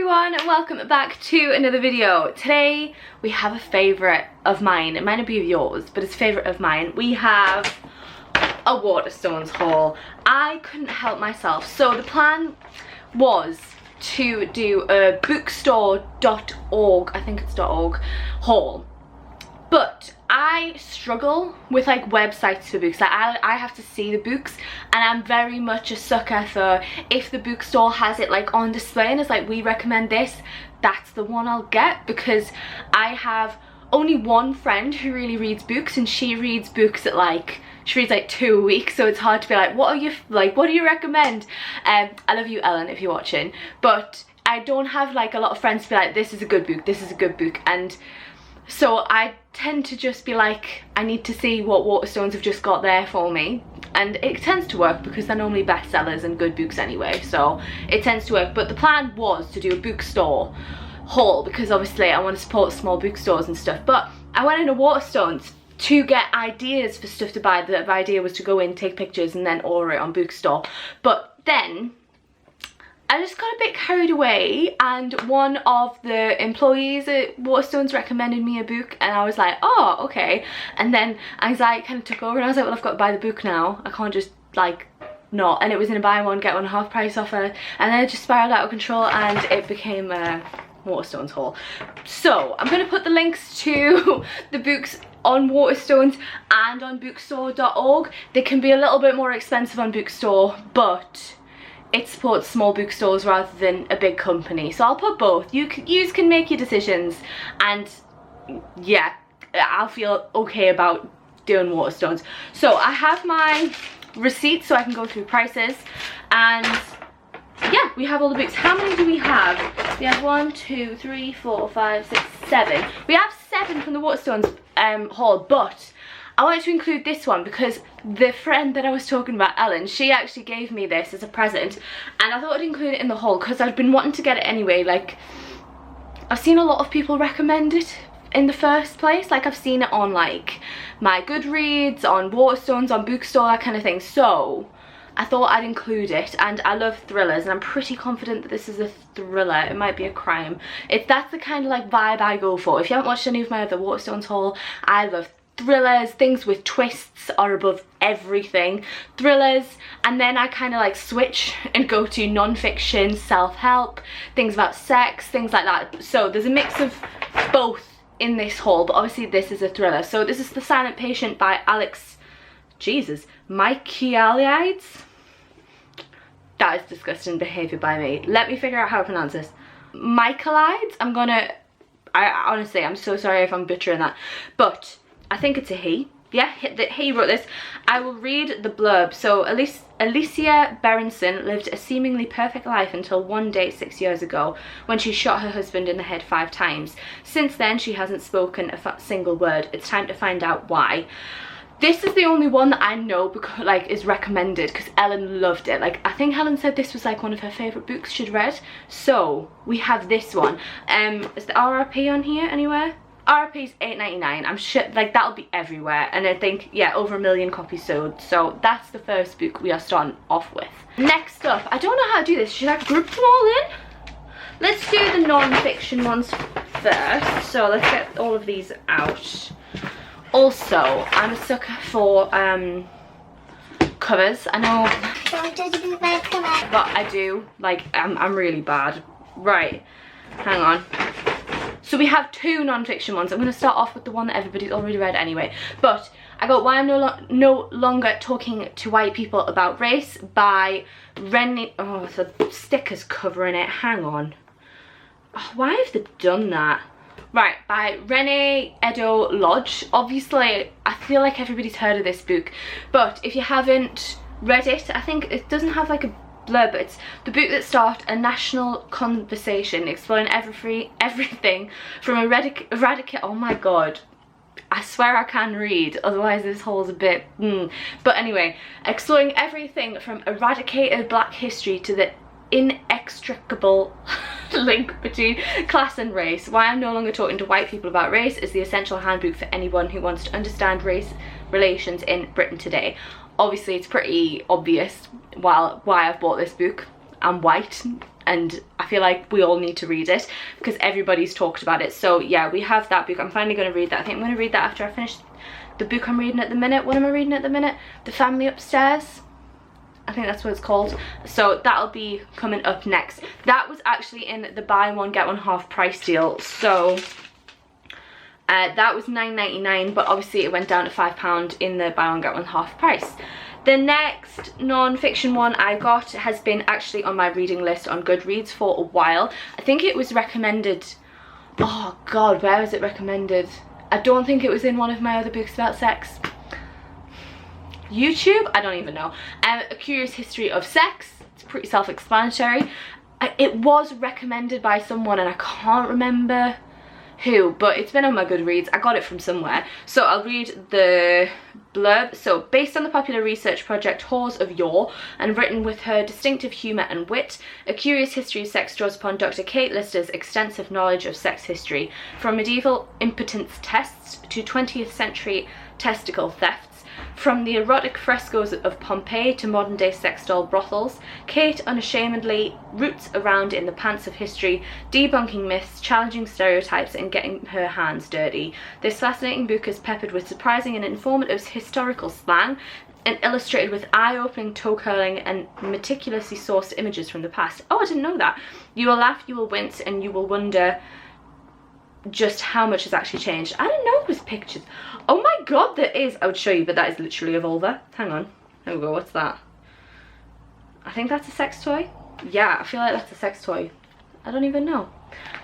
everyone, welcome back to another video. Today we have a favourite of mine. It might not be of yours, but it's a favourite of mine. We have a Waterstones haul. I couldn't help myself. So the plan was to do a bookstore.org, I think it's .org, haul. But I struggle with like websites for books. Like I have to see the books, and I'm very much a sucker for if the bookstore has it like on display and it's like, we recommend this, that's the one I'll get, because I have only one friend who really reads books, and she reads books at like, she reads like 2 a week, so it's hard to be like, what do you recommend? I love you, Ellen, if you're watching, but I don't have like a lot of friends to be like, this is a good book, this is a good book. And so I tend to just be like, I need to see what Waterstones have just got there for me, and it tends to work because they're normally bestsellers and good books anyway, so it tends to work. But the plan was to do a bookstore haul because obviously I want to support small bookstores and stuff. But I went into Waterstones to get ideas for stuff to buy. The idea was to go in, take pictures, and then order it on Bookstore. But then I just got a bit carried away, and one of the employees at Waterstones recommended me a book, and I was like, oh, okay. And then anxiety kind of took over, and I was like, well, I've got to buy the book now. I can't just like not. And it was in a buy one get one half price offer, and then it just spiraled out of control, and it became a Waterstones haul. So I'm going to put the links to the books on Waterstones and on bookstore.org. They can be a little bit more expensive on Bookstore, but it supports small bookstores rather than a big company. So I'll put both. You can make your decisions, and yeah, I'll feel okay about doing Waterstones. So I have my receipts so I can go through prices, and yeah, we have all the books. How many do we have? We have 1, 2, 3, 4, 5, 6, 7. We have 7 from the Waterstones haul, but I wanted to include this one because the friend that I was talking about, Ellen, she actually gave me this as a present, and I thought I'd include it in the haul because I'd been wanting to get it anyway. Like, I've seen a lot of people recommend it in the first place. Like, I've seen it on like my Goodreads, on Waterstones, on Bookstore, that kind of thing. So I thought I'd include it, and I love thrillers, and I'm pretty confident that this is a thriller. It might be a crime. That's the kind of like vibe I go for. If you haven't watched any of my other Waterstones haul, I love thrillers. Things with twists are above everything. Thrillers, and then I kind of like switch and go to non-fiction, self-help, things about sex, things like that. So there's a mix of both in this haul, but obviously this is a thriller. So this is The Silent Patient by Michaelides. That is disgusting behaviour by me. Let me figure out how to pronounce this. Michaelides. I honestly, I'm so sorry if I'm butchering that, but I think it's a he. Yeah, he wrote this. I will read the blurb. So Alicia Berenson lived a seemingly perfect life until one day 6 years ago when she shot her husband in the head 5 times. Since then, she hasn't spoken a single word. It's time to find out why. This is the only one that I know because like is recommended because Ellen loved it. Like, I think Helen said this was like one of her favourite books she'd read. So we have this one. Is the RRP on here anywhere? RRP's $8.99. I'm sure like that'll be everywhere, and I think, yeah, over 1 million copies sold. So that's the first book we are starting off with. Next up, I don't know how to do this. Should I group them all in? Let's do the non-fiction ones first. So let's get all of these out. Also, I'm a sucker for covers. I know, but I do like I'm really bad. Right, hang on. So we have 2 non-fiction ones. I'm going to start off with the one that everybody's already read anyway. But I got Why I'm No Longer Talking to White People About Race by Reni... Oh, the sticker's covering it. Hang on. Oh, why have they done that? Right, by Reni Eddo-Lodge. Obviously, I feel like everybody's heard of this book. But if you haven't read it, I think it doesn't have like a blurb, but it's the book that started a national conversation exploring everything from eradicate. Oh my god, I swear I can read, otherwise this whole's a bit But anyway, exploring everything from eradicated black history to the inextricable link between class and race. Why I'm No Longer Talking to White People About Race is the essential handbook for anyone who wants to understand race relations in Britain today. Obviously, it's pretty obvious why I've bought this book. and white, and I feel like we all need to read it because everybody's talked about it. So yeah, we have that book. I'm finally going to read that. I think I'm going to read that after I finish the book I'm reading at the minute. What am I reading at the minute? The Family Upstairs, I think that's what it's called. So that'll be coming up next. That was actually in the buy one get one half price deal. So that was £9.99, but obviously it went down to £5 in the buy one get one half price. The next non-fiction one I got has been actually on my reading list on Goodreads for a while. I think it was recommended, oh god, where was it recommended? I don't think it was in one of my other books about sex. YouTube? I don't even know. A Curious History of Sex. It's pretty self-explanatory. It was recommended by someone and I can't remember who, but it's been on my Goodreads. I got it from somewhere. So I'll read the blurb. So, based on the popular research project Whores of Yore and written with her distinctive humour and wit, A Curious History of Sex draws upon Dr. Kate Lister's extensive knowledge of sex history, from medieval impotence tests to 20th century testicle thefts. From the erotic frescoes of Pompeii to modern-day sex doll brothels, Kate unashamedly roots around in the pants of history, debunking myths, challenging stereotypes, and getting her hands dirty. This fascinating book is peppered with surprising and informative historical slang and illustrated with eye-opening, toe-curling, and meticulously sourced images from the past. Oh, I didn't know that. You will laugh, you will wince, and you will wonder just how much has actually changed. I didn't know it was pictures. Oh my god, there is. I would show you, but that is literally a vulva. Hang on. There we go. What's that? I think that's a sex toy. Yeah, I feel like that's a sex toy. I don't even know.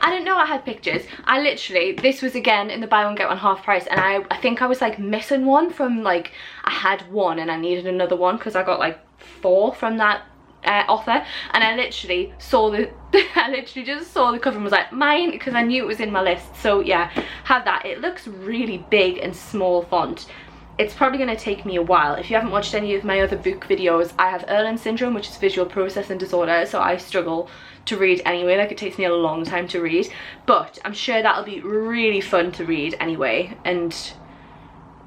I didn't know I had pictures. I literally, this was again in the buy one get one half price, and I think I was like missing one from, like, I had one and I needed another one because I got like 4 from that offer, and I literally saw the I literally just saw the cover and was like, mine, because I knew it was in my list. So yeah, have that. It looks really big and small font. It's probably going to take me a while. If you haven't watched any of my other book videos, I have Erland syndrome, which is visual processing disorder, so I struggle to read anyway. Like, it takes me a long time to read, but I'm sure that'll be really fun to read anyway, and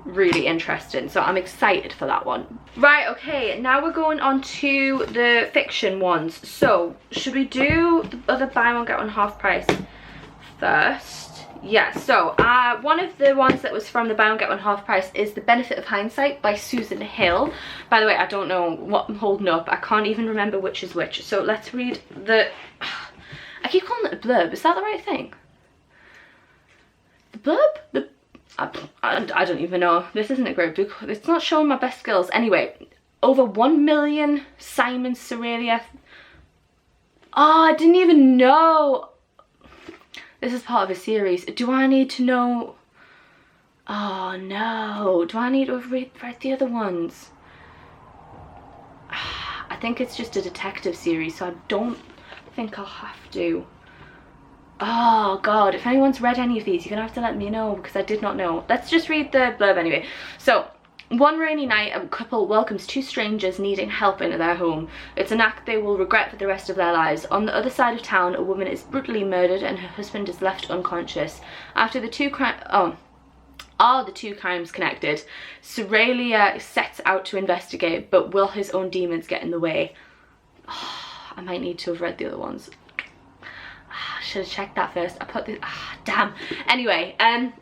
really interesting, so I'm excited for that one. Right, okay, now we're going on to the fiction ones. So should we do the other buy one get one half price first? Yeah, so one of the ones that was from the buy one get one half price is The Benefit of Hindsight by Susan Hill. By the way, I don't know what I'm holding up. I can't even remember which is which. So let's read the, I keep calling it a blurb. Is that the right thing? The blurb? I don't even know. This isn't a great book. It's not showing my best skills. Anyway, over 1 million Simon Cerelia. Oh, I didn't even know. This is part of a series. Do I need to know? Oh no. Do I need to read the other ones? I think it's just a detective series, so I don't think I'll have to. Oh god, if anyone's read any of these, you're gonna have to let me know, because I did not know. Let's just read the blurb anyway. So, one rainy night, a couple welcomes 2 strangers needing help into their home. It's an act they will regret for the rest of their lives. On the other side of town, a woman is brutally murdered and her husband is left unconscious. After the two are the two crimes connected? Cerelia sets out to investigate, but will his own demons get in the way? Oh, I might need to have read the other ones. Should have checked that first. I put this, damn. Anyway,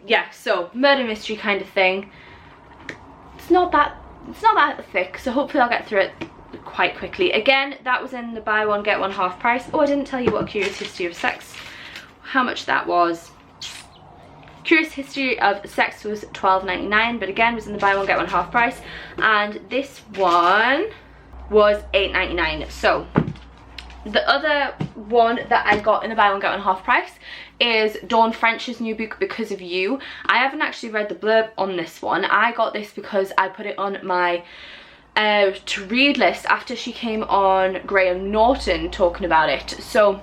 yeah, so murder mystery kind of thing. It's not that thick, so hopefully I'll get through it quite quickly. Again, that was in the buy one get one half price. Oh, I didn't tell you what A Curious History of Sex, how much that was. Curious History of Sex was $12.99, but again was in the buy one get one half price, and this one was $8.99. So the other one that I got in the buy one get one half price is Dawn French's new book, Because of You. I haven't actually read the blurb on this one. I got this because I put it on my to read list after she came on Graham Norton talking about it. So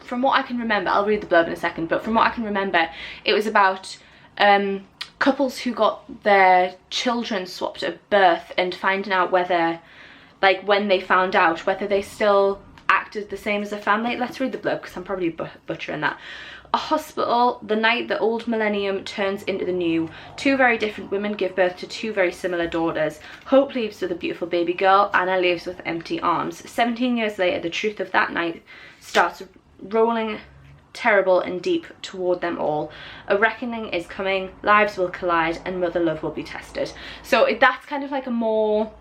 from what I can remember, I'll read the blurb in a second, but from what I can remember, it was about couples who got their children swapped at birth and finding out whether, like, when they found out, whether they still act acted the same as a family. Let's read the blurb because I'm probably butchering that. A hospital, the night the old millennium turns into the new. Two very different women give birth to two very similar daughters. Hope leaves with a beautiful baby girl. Anna leaves with empty arms. 17 years later, the truth of that night starts rolling terrible and deep toward them all. A reckoning is coming, lives will collide, and mother love will be tested. So that's kind of like a more,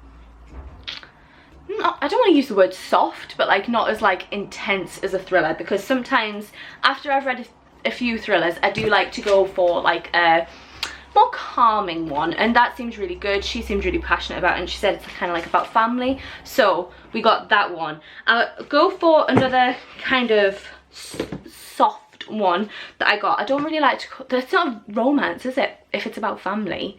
I don't want to use the word soft, but like not as like intense as a thriller, because sometimes after I've read a few thrillers, I do like to go for like a more calming one, and that seems really good. She seemed really passionate about it, and she said it's kind of like about family, so we got that one. I'll go for another kind of soft one that I got. I don't really like to call, it's not romance, is it, if it's about family?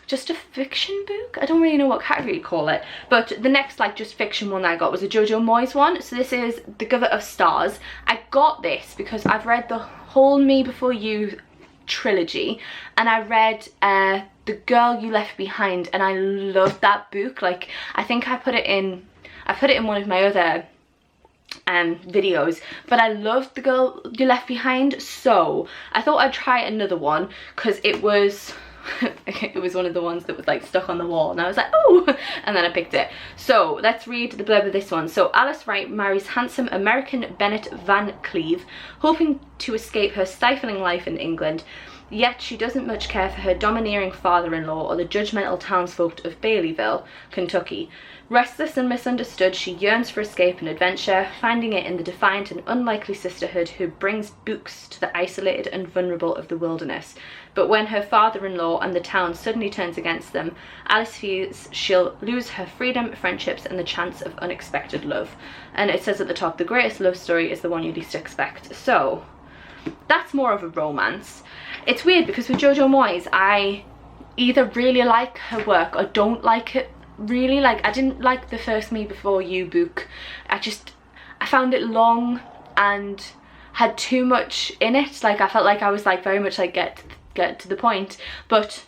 Just a fiction book? I don't really know what category to call it. But the next like just fiction one that I got was a Jojo Moyes one. So this is The Giver of Stars. I got this because I've read the whole Me Before You trilogy, and I read The Girl You Left Behind, and I loved that book. Like, I think I put it in one of my other videos, but I loved The Girl You Left Behind, so I thought I'd try another one because it was it was one of the ones that was like stuck on the wall, and I was like, oh, and then I picked it. So let's read the blurb of this one. So Alice Wright marries handsome American Bennett Van Cleve, hoping to escape her stifling life in England, yet she doesn't much care for her domineering father-in-law or the judgmental townsfolk of Baileyville, Kentucky. Restless and misunderstood, she yearns for escape and adventure, finding it in the defiant and unlikely sisterhood who brings books to the isolated and vulnerable of the wilderness. But when her father-in-law and the town suddenly turns against them, Alice fears she'll lose her freedom, friendships, and the chance of unexpected love. And it says at the top, the greatest love story is the one you least expect. So that's more of a romance. It's weird because with Jojo Moyes, I either really like her work or don't like it really. Like, I didn't like the first Me Before You book. I found it long and had too much in it. Like, I felt like I was like very much like get to the point. But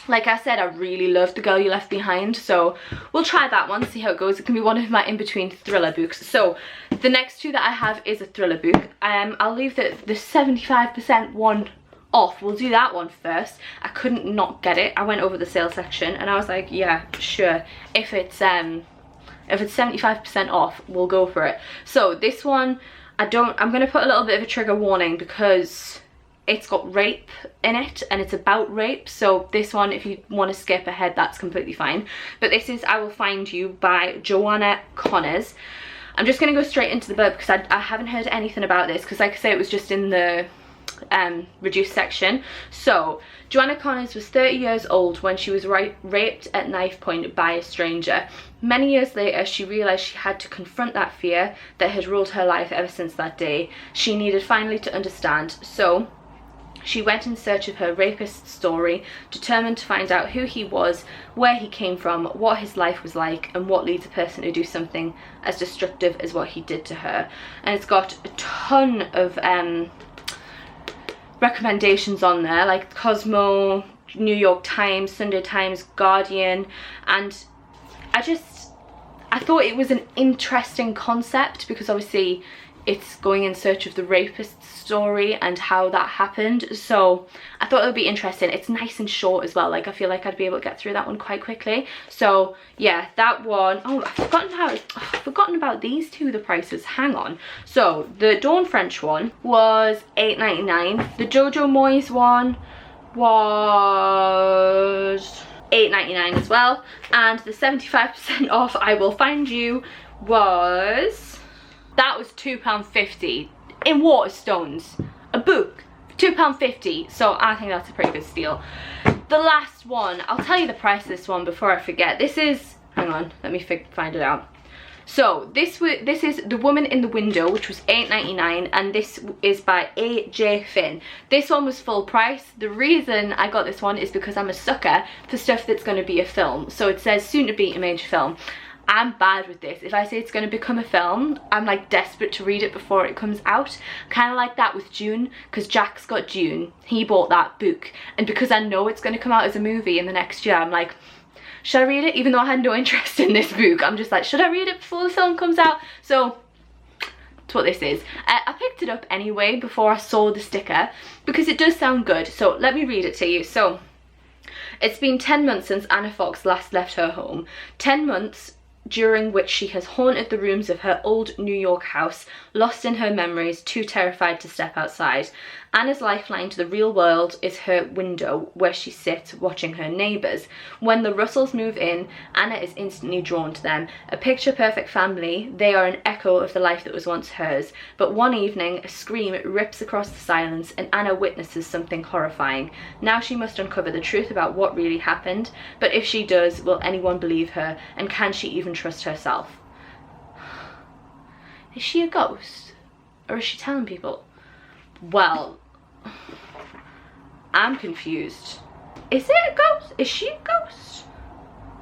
like I said, I really loved The Girl You Left Behind, so we'll try that one, see how it goes. It can be one of my in-between thriller books. So the next two that I have is a thriller book. I'll leave the 75% one off. We'll do that one first. I couldn't not get it. I went over the sale section and I was like, yeah, sure, if it's 75% off, we'll go for it. So this one, I'm gonna put a little bit of a trigger warning because it's got rape in it and it's about rape. So this one, if you want to skip ahead, that's completely fine. But this is I Will Find You by Joanna Connors. I'm just gonna go straight into the blurb because I haven't heard anything about this, because like I say, it was just in the reduced section. So Joanna Connors was 30 years old when she was raped at knife point by a stranger. Many years later, she realized she had to confront that fear that had ruled her life ever since that day. She needed finally to understand, so she went in search of her rapist's story, determined to find out who he was, where he came from, what his life was like, and what leads a person to do something as destructive as what he did to her. And it's got a ton of recommendations on there, like Cosmo, New York Times, Sunday Times, Guardian, and I thought it was an interesting concept because obviously it's going in search of the rapist's story and how that happened. So I thought it would be interesting. It's nice and short as well. Like, I feel like I'd be able to get through that one quite quickly. So yeah, that one. Oh, I've forgotten about these two, the prices. Hang on. So the Dawn French one was $8.99. The Jojo Moyes one was $8.99 as well. And the 75% off I Will Find You was... that was £2.50 in Waterstones. A book, £2.50. So I think that's a pretty good steal. The last one, I'll tell you the price of this one before I forget. This is, hang on, let me find it out. So this is The Woman in the Window, which was $8.99, and this is by A.J. Finn. This one was full price. The reason I got this one is because I'm a sucker for stuff that's going to be a film. So it says soon to be a major film. I'm bad with this. If I say it's going to become a film, I'm like desperate to read it before it comes out. Kind of like that with Dune, because Jack's got Dune. He bought that book, and because I know it's going to come out as a movie in the next year, I'm like, should I read it? Even though I had no interest in this book, I'm just like, should I read it before the film comes out? So That's what this is. I picked it up anyway before I saw the sticker because it does sound good. So let me read it to you. So it's been 10 months since Anna Fox last left her home. 10 months during which she has haunted the rooms of her old New York house, lost in her memories, too terrified to step outside. Anna's lifeline to the real world is her window where she sits watching her neighbours. When the Russells move in, Anna is instantly drawn to them. A picture-perfect family, they are an echo of the life that was once hers. But one evening, a scream rips across the silence and Anna witnesses something horrifying. Now she must uncover the truth about what really happened. But if she does, will anyone believe her? And can she even trust herself? Is she a ghost? Or is she telling people? Well, I'm confused. Is it a ghost? Is she a ghost?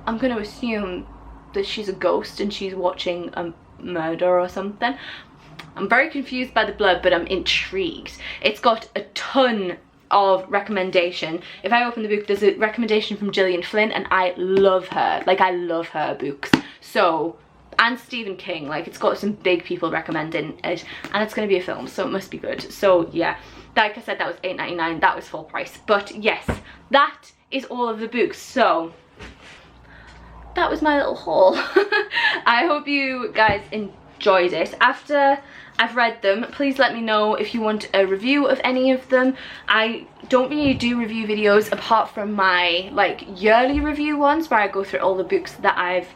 I'm going to assume that she's a ghost and she's watching a murder or something. I'm very confused by the blurb, but I'm intrigued. It's got a ton of recommendation. If I open the book, there's a recommendation from Gillian Flynn, and I love her. Like, I love her books. So, and Stephen King, like, it's got some big people recommending it, and it's going to be a film, so it must be good. So yeah, like I said, that was $8.99. That was full price. But yes, that is all of the books. So that was my little haul. I hope you guys enjoyed it. After I've read them, please let me know if you want a review of any of them. I don't really do review videos apart from my like yearly review ones where I go through all the books that I've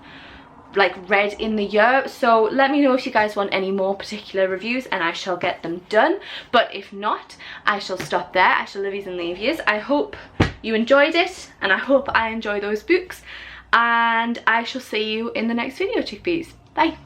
like read in the year. So let me know if you guys want any more particular reviews and I shall get them done. But if not, I shall stop there. I shall live yous and leave yous. I hope you enjoyed it and I hope I enjoy those books, and I shall see you in the next video, chickpeas. Bye.